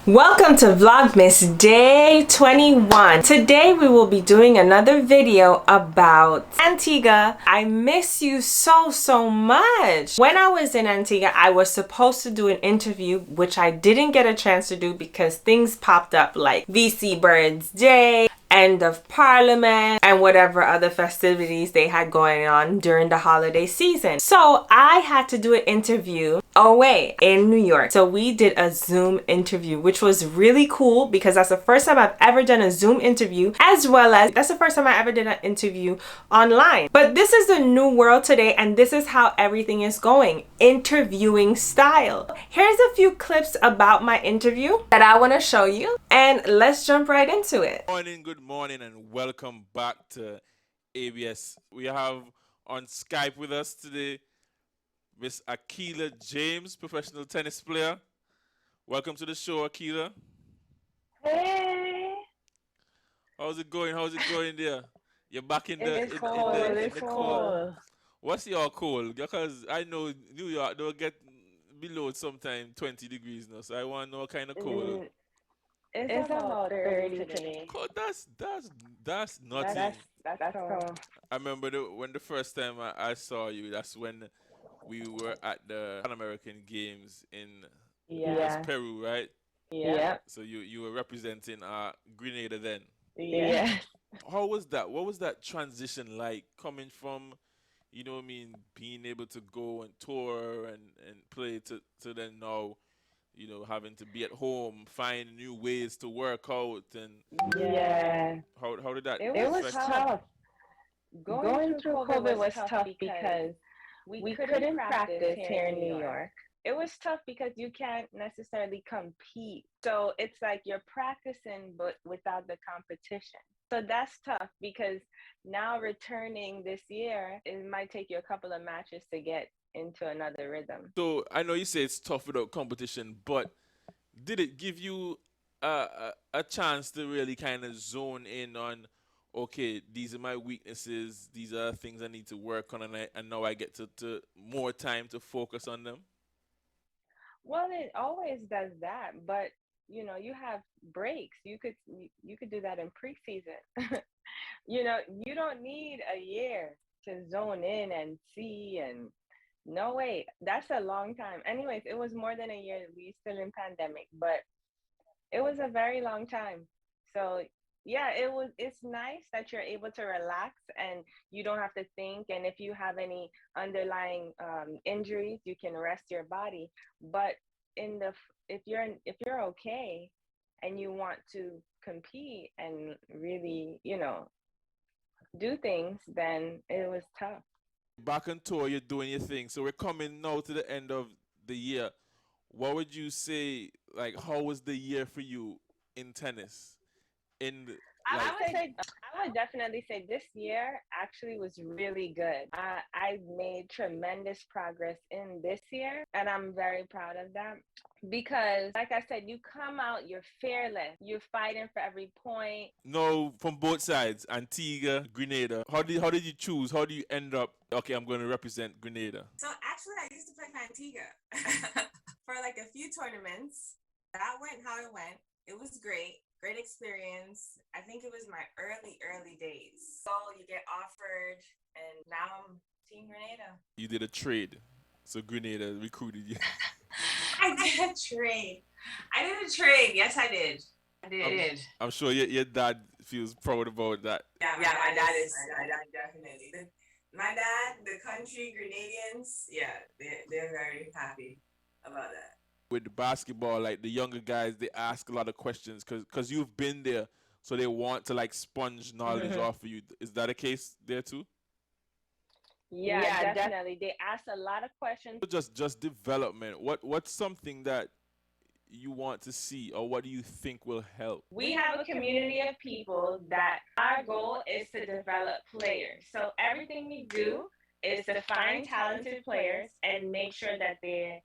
Welcome to Vlogmas Day 21. Today we will be doing another video about Antigua. I miss you so much. When I was in Antigua, I was supposed to do an interview, which I didn't get a chance to do because things popped up like VC Birds Day, end of Parliament, and whatever other festivities they had going on during the holiday season. So I had to do an interview away in New York. So we did a Zoom interview, which was really cool because that's the first time I've ever done a Zoom interview, as well as that's the first time I ever did an interview online. But this is the new world today, and this is how everything is going, interviewing style. Here's a few clips about my interview that I want to show you, and let's jump right into it. Good morning, and welcome back to ABS. We have on Skype with us today Miss Akila James, professional tennis player. Welcome to the show, Akila. Hey. How's it going? How's it going there? You're back in It's the cold. What's your cold? Because I know New York don't get below sometime 20 degrees now, so I want to know what kind of cold. It's about 30 today. Cold, that's nothing. That's cold. I remember when the first time I saw you, that's when we were at the Pan American Games in Peru, right? Yeah. So you were representing Grenada then. Yeah. How was that? What was that transition like coming from, you know what I mean, being able to go and tour and play to then now, you know, having to be at home, find new ways to work out, and how did that? It was tough. Going through COVID was tough because we couldn't practice here in New York. It was tough because you can't necessarily compete. So it's like you're practicing but without the competition. So that's tough because now returning this year, it might take you a couple of matches to get into another rhythm. So I know you say it's tough without competition, but did it give you a chance to really kind of zone in on, okay, these are my weaknesses, these are things I need to work on, and now I get to more time to focus on them? Well, it always does that, but you know, you have breaks. You could do that in preseason. You know, you don't need a year to zone in and see and no way. That's a long time. Anyways, it was more than a year. We still in pandemic, but it was a very long time. So yeah, it's nice that you're able to relax and you don't have to think, and if you have any underlying injuries you can rest your body. But if you're okay and you want to compete and really, you know, do things, then it was tough. Back on tour, you're doing your thing. So we're coming now to the end of the year. What would you say, like, how was the year for you in tennis? I would definitely say this year actually was really good. I made tremendous progress in this year, and I'm very proud of that because, like I said, you come out, you're fearless, you're fighting for every point. No, from both sides, Antigua, Grenada. How did you choose? How do you end up? Okay, I'm going to represent Grenada. So actually, I used to play for Antigua for like a few tournaments. That went how it went. It was great. Great experience. I think it was my early days. So you get offered, and now I'm Team Grenada. You did a trade. So Grenada recruited you. I did a trade. Yes, I did. I'm sure your dad feels proud about that. Yeah, my dad definitely. My dad, the country, Grenadians, yeah, they're very happy about that. With the basketball, like the younger guys, they ask a lot of questions because you've been there, so they want to like sponge knowledge off of you. Is that a case there too? Yeah, definitely. They ask a lot of questions. Just development. What's something that you want to see, or what do you think will help? We have a community of people that our goal is to develop players. So everything we do is to find talented players and make sure that they're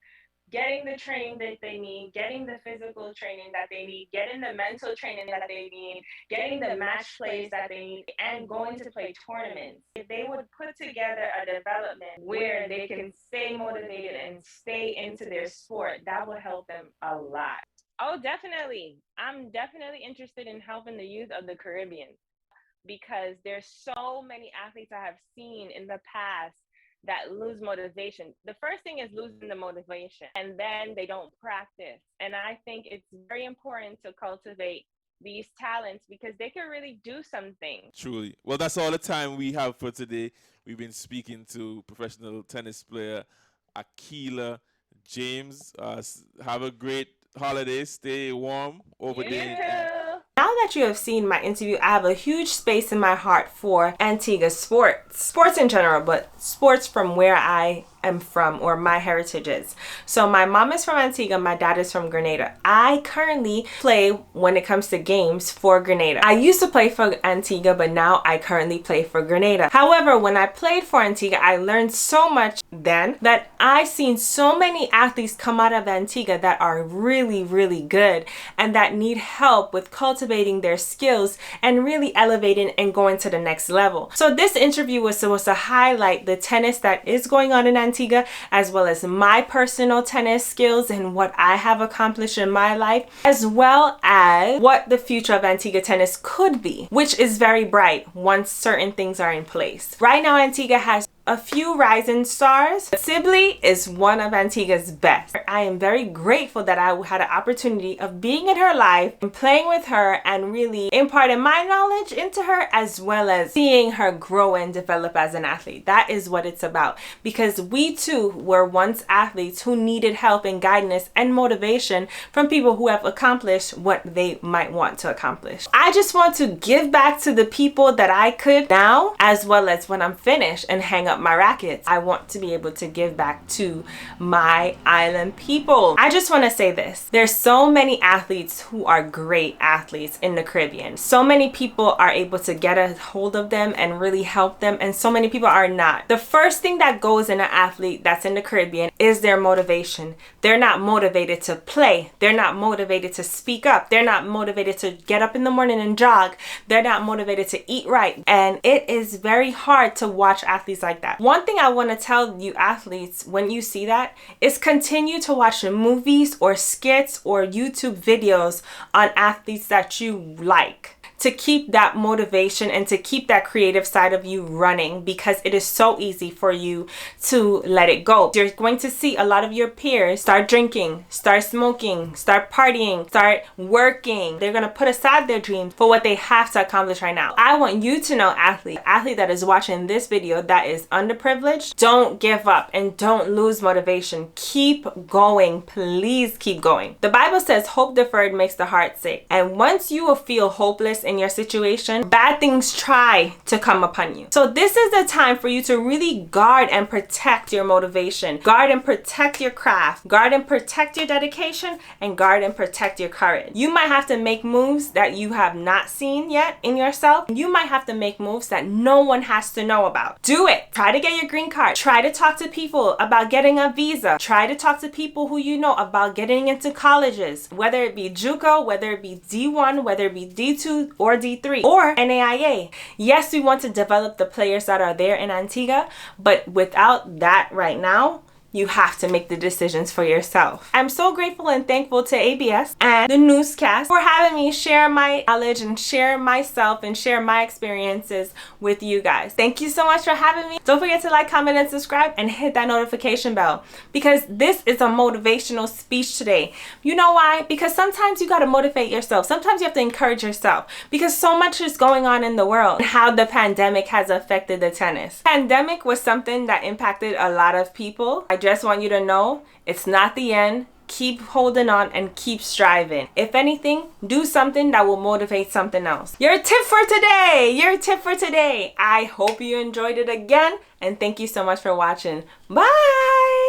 getting the training that they need, getting the physical training that they need, getting the mental training that they need, getting the match plays that they need, and going to play tournaments. If they would put together a development where they can stay motivated and stay into their sport, that would help them a lot. Oh, definitely. I'm definitely interested in helping the youth of the Caribbean because there's so many athletes I have seen in the past that lose motivation. The first thing is losing the motivation, and then they don't practice. And I think it's very important to cultivate these talents because they can really do something. Truly. Well, that's all the time we have for today. We've been speaking to professional tennis player Akila James. Have a great holiday. Stay warm over You there. too. Now that you have seen my interview, I have a huge space in my heart for Antigua sports in general, but sports from where I am from or my heritage is. So my mom is from Antigua, my dad is from Grenada. I currently play when it comes to games for Grenada. I used to play for Antigua, but now I currently play for Grenada. However, when I played for Antigua, I learned so much then that I've seen so many athletes come out of Antigua that are really, really good and that need help with cultivating their skills and really elevating and going to the next level. So this interview was supposed to highlight the tennis that is going on in Antigua, as well as my personal tennis skills and what I have accomplished in my life, as well as what the future of Antigua tennis could be, which is very bright once certain things are in place. Right now, Antigua has a few rising stars. Sibley is one of Antigua's best. I am very grateful that I had an opportunity of being in her life and playing with her and really imparting my knowledge into her, as well as seeing her grow and develop as an athlete. That is what it's about, because we too were once athletes who needed help and guidance and motivation from people who have accomplished what they might want to accomplish. I just want to give back to the people that I could now, as well as when I'm finished and hang up my rackets. I want to be able to give back to my island people. I just want to say this. There's so many athletes who are great athletes in the Caribbean. So many people are able to get a hold of them and really help them, and so many people are not. The first thing that goes in an athlete that's in the Caribbean is their motivation. They're not motivated to play. They're not motivated to speak up. They're not motivated to get up in the morning and jog. They're not motivated to eat right. And it is very hard to watch athletes like that. One thing I want to tell you athletes when you see that is continue to watch movies or skits or YouTube videos on athletes that you like, to keep that motivation and to keep that creative side of you running, because it is so easy for you to let it go. You're going to see a lot of your peers start drinking, start smoking, start partying, start working. They're going to put aside their dreams for what they have to accomplish right now. I want you to know, athlete that is watching this video that is underprivileged, don't give up and don't lose motivation. Keep going. Please keep going. The Bible says hope deferred makes the heart sick. And once you will feel hopeless in your situation, bad things try to come upon you. So this is the time for you to really guard and protect your motivation, guard and protect your craft, guard and protect your dedication, and guard and protect your courage. You might have to make moves that you have not seen yet in yourself. You might have to make moves that no one has to know about. Do it. Try to get your green card. Try to talk to people about getting a visa. Try to talk to people who you know about getting into colleges, whether it be JUCO, whether it be D1, whether it be D2 or D3 or NAIA. Yes, we want to develop the players that are there in Antigua, but without that right now, you have to make the decisions for yourself. I'm so grateful and thankful to ABS and the newscast for having me share my knowledge and share myself and share my experiences with you guys. Thank you so much for having me. Don't forget to like, comment, and subscribe, and hit that notification bell, because this is a motivational speech today. You know why? Because sometimes you got to motivate yourself. Sometimes you have to encourage yourself, because so much is going on in the world and how the pandemic has affected the tennis. Pandemic was something that impacted a lot of people. I just want you to know it's not the end. Keep holding on and keep striving. If anything, do something that will motivate something else. Your tip for today. I hope you enjoyed it again, and thank you so much for watching. Bye.